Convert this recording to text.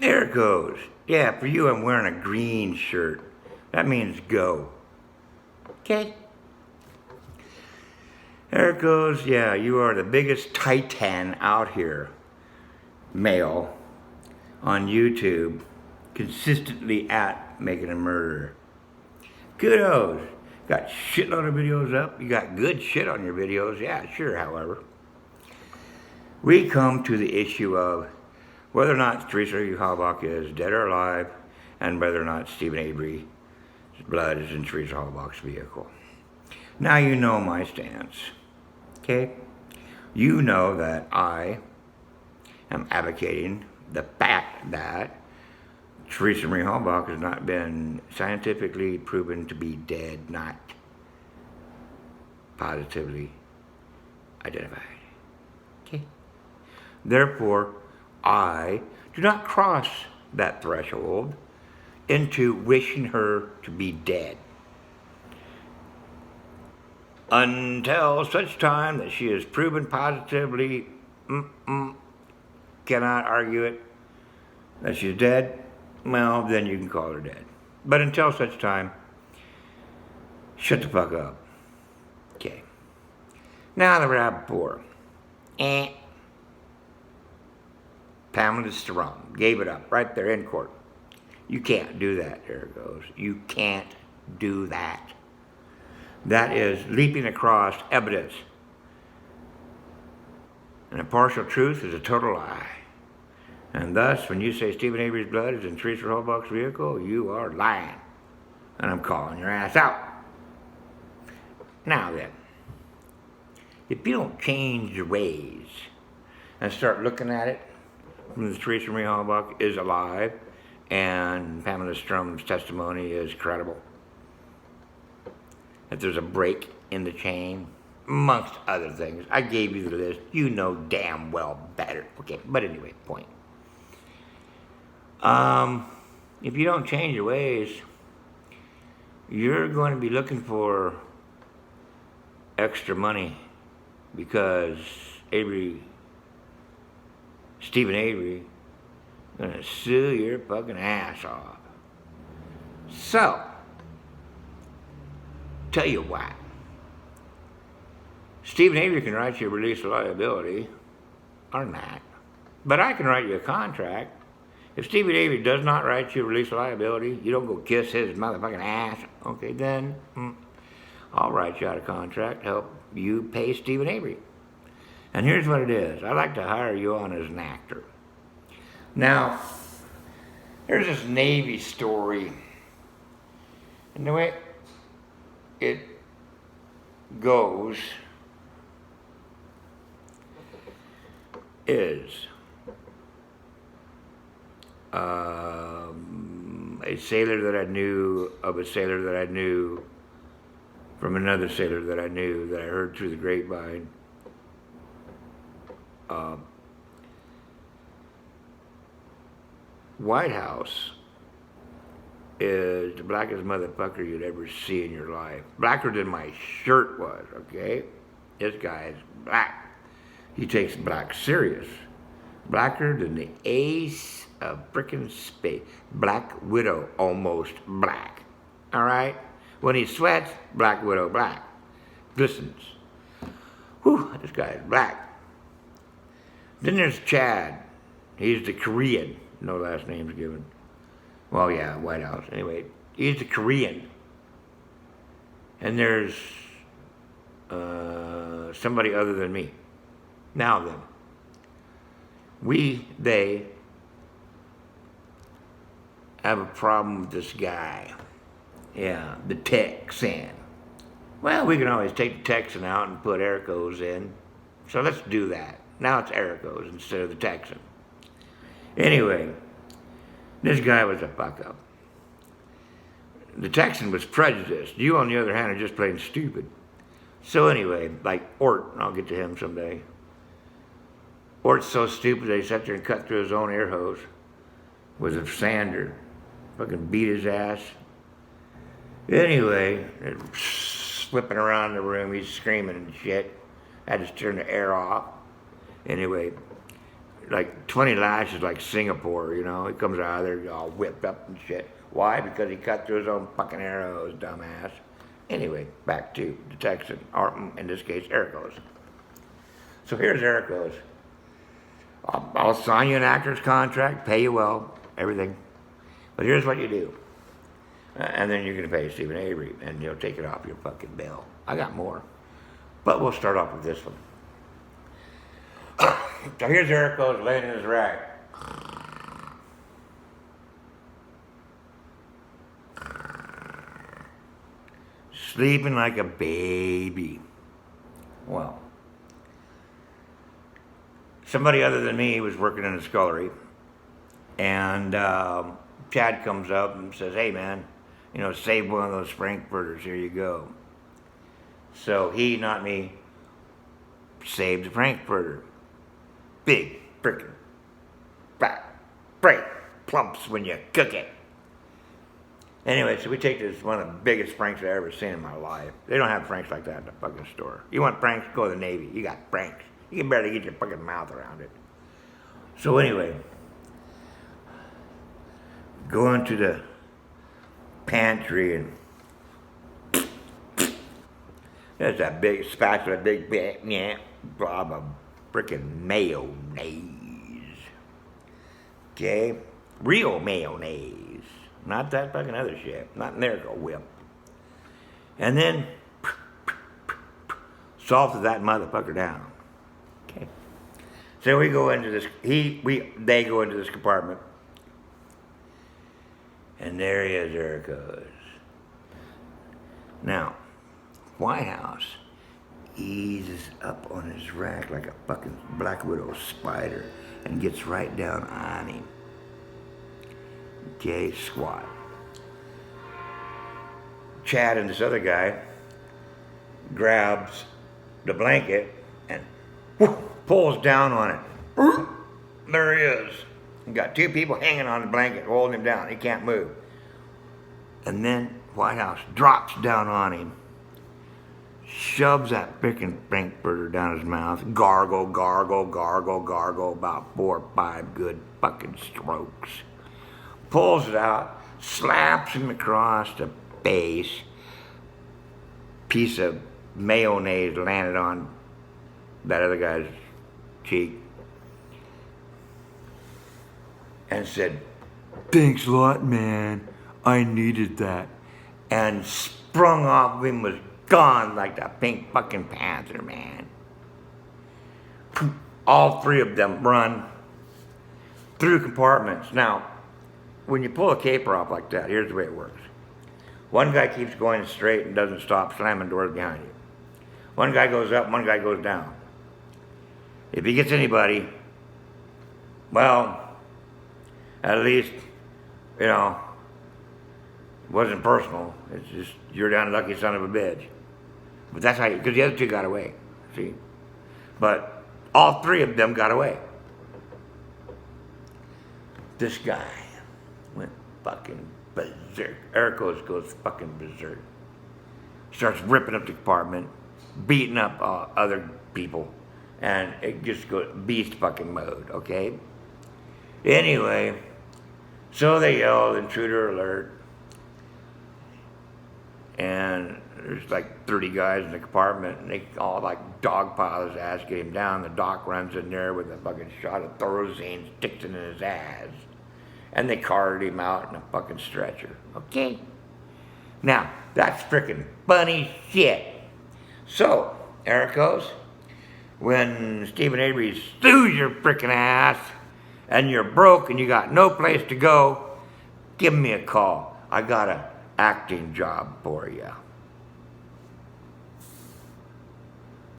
Erekose. Yeah, for you, I'm wearing a green shirt. That means go. Okay? Erekose, yeah, you are the biggest titan out here, male, on YouTube, consistently at making a murderer. Kudos. Got shitload of videos up. You got good shit on your videos. Yeah, sure, however. We come to the issue of whether or not Teresa Halbach is dead or alive, and whether or not Stephen Avery's blood is in Teresa Halbach's vehicle. Now you know my stance, okay? You know that I am advocating the fact that Teresa Marie Halbach has not been scientifically proven to be dead, not positively identified. Okay? Therefore, I do not cross that threshold into wishing her to be dead until such time that she is proven positively, cannot argue it, that she's dead. Well, then you can call her dead. But until such time, shut the fuck up. Okay. Now the rapport. Pamela Strong gave it up right there in court. You can't do that, there it goes. You can't do that. That is leaping across evidence. And a partial truth is a total lie. And thus, when you say Stephen Avery's blood is in Teresa Halbach's vehicle, you are lying. And I'm calling your ass out. Now then, if you don't change your ways and start looking at it from the Teresa Marie Halbach is alive and Pamela Strum's testimony is credible, that there's a break in the chain, amongst other things. I gave you the list. You know damn well better. Okay, but anyway, point. If you don't change your ways, you're going to be looking for extra money because Stephen Avery is going to sue your fucking ass off. So, tell you what, Stephen Avery can write you a release of liability or not, but I can write you a contract. If Stephen Avery does not write you a release of liability, you don't go kiss his motherfucking ass, okay, then I'll write you out a contract to help you pay Stephen Avery. And here's what it is. I'd like to hire you on as an actor. Now, there's this Navy story, and the way it goes is a sailor that I knew of a sailor that I knew from another sailor that I knew that I heard through the grapevine. White House is the blackest motherfucker you'd ever see in your life. Blacker than my shirt was, okay? This guy is black. He takes black serious. Blacker than the ace of frickin' space. Black Widow, almost black. All right? When he sweats, Black Widow black. Glistens. Whew, this guy is black. Then there's Chad. He's the Korean. No last name's given. Well, yeah, White House. Anyway, he's the Korean. And there's somebody other than me. Now then, they have a problem with this guy. Yeah, the Texan. Well, we can always take the Texan out and put Erekose in. So let's do that. Now it's Erekose instead of the Texan. Anyway, this guy was a fuck up. The Texan was prejudiced. You, on the other hand, are just plain stupid. So anyway, like Ort, I'll get to him someday. Ort's so stupid they sat there and cut through his own air hose with a sander. Fucking beat his ass. Anyway, flipping around the room, he's screaming and shit. I had to turn the air off. Anyway, like 20 lashes like Singapore, you know. He comes out of there all whipped up and shit. Why? Because he cut through his own fucking arrows, dumbass. Anyway, back to the Texan, or in this case, Erekose. So here's Erekose. I'll sign you an actor's contract, pay you well, everything. But here's what you do. And then you're going to pay Stephen Avery, and you'll take it off your fucking bill. I got more. But we'll start off with this one. So here's Erekose laying in his rack. Sleeping like a baby. Well, somebody other than me was working in the scullery, and Chad comes up and says, hey man, you know, save one of those frankfurters, here you go. So he, not me, saved the frankfurter. Big frickin' fat break plumps when you cook it. Anyway, so we take this, one of the biggest franks I've ever seen in my life. They don't have franks like that in the fucking store. You want franks, go to the Navy. You got franks. You can barely get your fucking mouth around it. So anyway, go into the pantry and there's that big spatula, big blob of frickin' mayonnaise. Okay? Real mayonnaise. Not that fucking other shit. Not Miracle Whip. And then salted that motherfucker down. Okay. So we go into this, they go into this compartment. And there he is, Erekose. Now, White House eases up on his rack like a fucking Black Widow spider and gets right down on him. Okay, squat. Chad and this other guy grabs the blanket and pulls down on it. There he is. You got two people hanging on the blanket, holding him down. He can't move. And then White House drops down on him, shoves that frickin' frankfurter down his mouth, gargle, gargle, gargle, gargle, about 4 or 5 good fucking strokes. Pulls it out, slaps him across the face. Piece of mayonnaise landed on that other guy's cheek. And said, thanks a lot, man. I needed that. And sprung off of him, was gone like the Pink fucking Panther, man. All three of them run through compartments. Now, when you pull a caper off like that, here's the way it works. One guy keeps going straight and doesn't stop slamming doors behind you. One guy goes up, one guy goes down. If he gets anybody, well, at least, you know, it wasn't personal. It's just, you're down lucky son of a bitch. But that's how you, because the other two got away, see? But all three of them got away. This guy went fucking berserk. Erekose goes fucking berserk. Starts ripping up the compartment, beating up other people, and it just goes beast fucking mode, okay? Anyway, so they yelled, intruder alert, and there's like 30 guys in the compartment, and they all like dogpile his ass, get him down. The doc runs in there with a fucking shot of Thorazine, sticks it in his ass. And they carted him out in a fucking stretcher, okay? Now, that's frickin' funny shit. So, Erekose, when Stephen Avery sues your frickin' ass, and you're broke and you got no place to go, give me a call. I got an acting job for you.